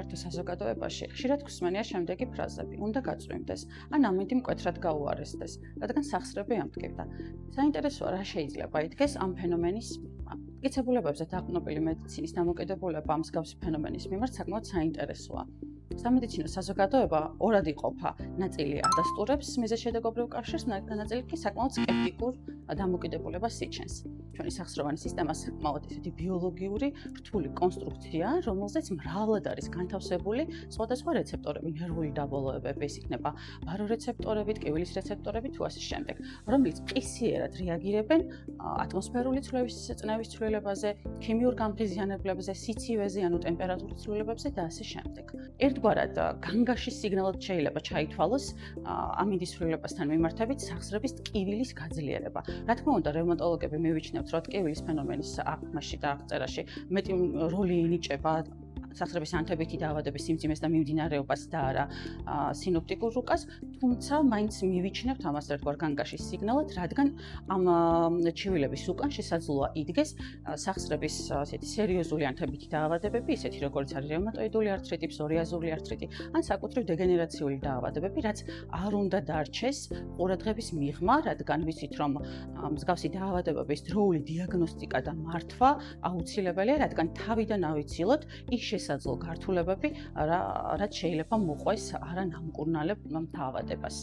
ფართო საზოგადოებაში ხშირად გვსმენია შემდეგი ფრაზები: უნდა გაწვიმდეს, ან ამინდი მკვეთრად გაუარესდეს, რადგან სახსრები ამტკივდა. საინტერესოა, რა შეიძლება იდგეს ამ ფენომენის მიღმა. მტკიცებულებებზე დაყრდნობილი მედიცინის დამოკიდებულება ამ მსგავსი ფენომენის მიმართ საკმაოდ საინტერესოა. სამედიცინო საზოგადოება ორად იყოფა: ნაწილი ადასტურებს მიზეშედეგობრივ კავშირს, ნაწილი კი საკმაოდ სკეპტიკურ დამოკიდებულებას იჩენს. ჩვენი სახსროვანი სისტემა საკმაოდ ისეთი ბიოლოგიური რთული კონსტრუქციაა, რომელზეც მრავლად არის განთავსებული სხვადასხვა რეცეპტორები, ნერვული დაბოლოებები, ეს იქნება ბარორეცეპტორები, ტკივილის რეცეპტორები თუ ასე შემდეგ, რომლებიც ყისიერად რეაგირებენ ატმოსფერული წნევის ცვლილებაზე, ქიმიურ გამღიზიანებლებზე, სიცივეზე, ანუ ტემპერატურის ცვლილებებზე და ასე შემდეგ. ერთგვარად განგაშის სიგნალად შეიძლება ჩაითვალოს ამინდის ცვლილებასთან მიმართებით სახსრების ტკივილის გაძლიერება. რა თქმა უნდა, რევმატოლოგები მივიჩნევთ, რომ ტკივილის ფენომენის აღქმაში და აღწერაში მეტი როლი ენიჭება სახსრების ანთებითი დაავადების სიმძიმეს და მიმდინარეობას და არა სინოპტიკურ რუკას, თუმცა მაინც მივიჩნევთ ამას ერთგვარ განგაშის სიგნალად, რადგან ამ ჩივილების უკან შესაძლოა იდგეს სახსრების ასეთი სერიოზული ანთებითი დაავადებები, ისეთი როგორც არის რევმატოიდული ართრიტი, ფსორიაზული ართრიტი, ან საკუთრივ დეგენერაციული დაავადებები, რაც არ უნდა დარჩეს ყურადღების მიღმა, რადგან ვიცით, რომ მსგავსი დაავადებების დროული დიაგნოსტიკა და მართვა აუცილებელია, რადგან თავიდან ავიცილოთ ის შესაძლო გართულებები, რაც შეიძლება მოყვეს არანამკურნალებ დაავადებას.